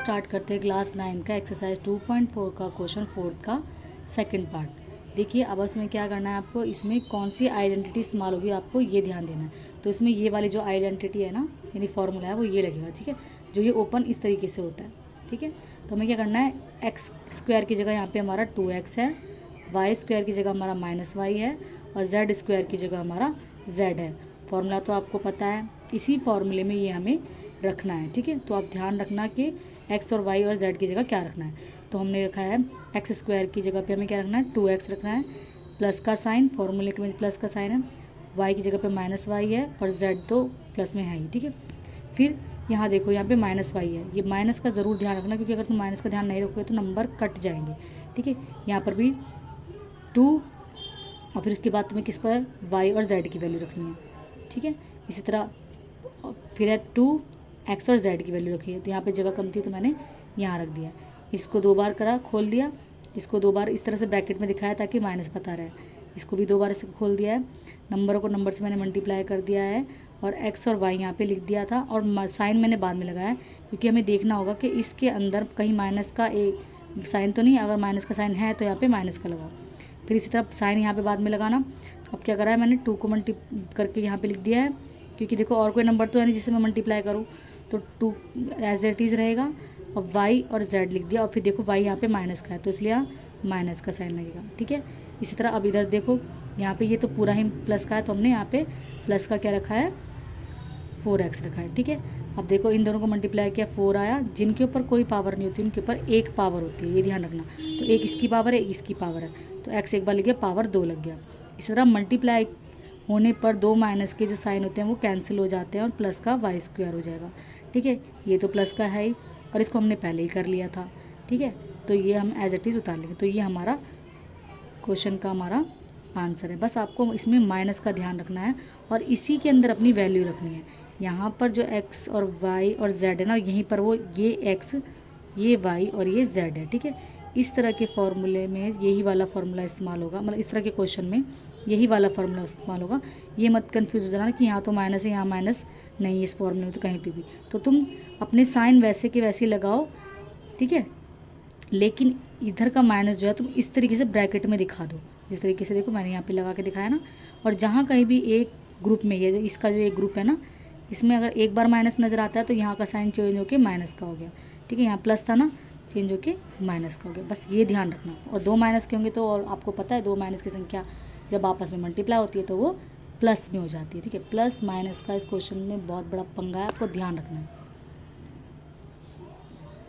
Start करते हैं class 9 का एक्सरसाइज 2.4 का क्वेश्चन 4 का सेकंड पार्ट। देखिए अब इसमें क्या करना है आपको, इसमें कौन सी आइडेंटिटी इस्तेमाल होगी आपको ये ध्यान देना है। तो इसमें ये वाली जो आइडेंटिटी है ना, यानी फॉर्मूला है वो ये लगेगा, ठीक है। जो ये ओपन इस तरीके से होता है, ठीक है। तो हमें क्या करना है, एक्स स्क्वायर की जगह यहाँ पे हमारा 2x है, वाई स्क्वायर की जगह हमारा -y है और जेड स्क्वायर की जगह हमारा z है। फॉर्मूला तो आपको पता है, इसी फॉर्मूले में ये हमें रखना है, ठीक है। तो आप ध्यान रखना कि x और y और z की जगह क्या रखना है। तो हमने रखा है एक्स स्क्वायर की जगह पे हमें क्या रखना है, 2x रखना है, प्लस का साइन, फॉर्मूले के में प्लस का साइन है, y की जगह पे -y है और z तो प्लस में है ही, ठीक है। फिर यहाँ देखो, यहाँ पे -y है, ये माइनस का ज़रूर ध्यान रखना, क्योंकि अगर तुम माइनस का ध्यान नहीं रखोगे तो नंबर कट जाएंगे, ठीक है। यहाँ पर भी 2 और फिर उसके बाद तुम्हें किस पर y और z की वैल्यू रखनी है, ठीक है। इसी तरह फिर है 2x और z की वैल्यू रखी है। तो यहाँ पे जगह कम थी तो मैंने यहाँ रख दिया। इसको 2 बार करा, खोल दिया, इसको 2 बार इस तरह से ब्रैकेट में दिखाया ताकि माइनस पता रहे। इसको भी 2 बार इसे खोल दिया है, नंबरों को नंबर से मैंने मल्टीप्लाई कर दिया है और x और y यहाँ पे लिख दिया था और साइन मैंने बाद में लगाया, क्योंकि हमें देखना होगा कि इसके अंदर कहीं माइनस का एक साइन तो नहीं। अगर माइनस का साइन है तो यहाँ पे माइनस का लगाओ। फिर इसी तरह साइन यहाँ पे बाद में लगाना। अब क्या करा है, मैंने 2 को मल्टीप्लाई करके यहाँ पे लिख दिया है, क्योंकि देखो और कोई नंबर तो है नहीं जिससे मैं मल्टीप्लाई करूँ, तो 2 एज इट इज़ रहेगा और y और z लिख दिया। और फिर देखो y यहाँ पे माइनस का है तो इसलिए यहाँ माइनस का साइन लगेगा, ठीक है। इसी तरह अब इधर देखो, यहाँ पे ये तो पूरा ही प्लस का है तो हमने यहाँ पे प्लस का क्या रखा है, 4x रखा है, ठीक है। अब देखो इन दोनों को मल्टीप्लाई किया, 4 आया। जिनके ऊपर कोई पावर नहीं होती उनके ऊपर एक पावर होती है, ये ध्यान रखना। तो एक इसकी पावर है, एक इसकी पावर है, तो x एक बार लग गया, पावर 2 लग गया। इस तरह मल्टीप्लाई होने पर 2 माइनस के जो साइन होते हैं वो कैंसिल हो जाते हैं और प्लस का y स्क्वायर हो जाएगा, ठीक है। ये तो प्लस का है ही और इसको हमने पहले ही कर लिया था, ठीक है। तो ये हम एज इट इज़ उतार लेंगे। तो ये हमारा क्वेश्चन का हमारा आंसर है। बस आपको इसमें माइनस का ध्यान रखना है और इसी के अंदर अपनी वैल्यू रखनी है। यहाँ पर जो x और y और z है ना, यहीं पर वो ये x, ये y और ये z है, ठीक है। इस तरह के फॉर्मूले में यही वाला फार्मूला इस्तेमाल होगा, मतलब इस तरह के क्वेश्चन में यही वाला फार्मूला इस्तेमाल होगा। ये मत कंफ्यूज हो जाना कि यहाँ तो माइनस है, यहाँ माइनस नहीं है इस फॉर्मूले में तो कहीं पे भी। तो तुम अपने साइन वैसे के वैसे लगाओ, ठीक है। लेकिन इधर का माइनस जो है तुम इस तरीके से ब्रैकेट में दिखा दो, जिस तरीके से देखो मैंने यहाँ पे लगा के दिखाया ना। और जहाँ कहीं भी एक ग्रुप में, ये इसका जो एक ग्रुप है ना, इसमें अगर एक बार माइनस नज़र आता है तो यहाँ का साइन चेंज होकर माइनस का हो गया, ठीक है। यहाँ प्लस था ना, चेंज होके माइनस का हो गया, बस ये ध्यान रखना। और 2 माइनस के होंगे तो, और आपको पता है 2 माइनस की संख्या जब आपस में मल्टीप्लाई होती है तो वो प्लस में हो जाती है, ठीक है। प्लस माइनस का इस क्वेश्चन में बहुत बड़ा पंगा है, आपको ध्यान रखना है।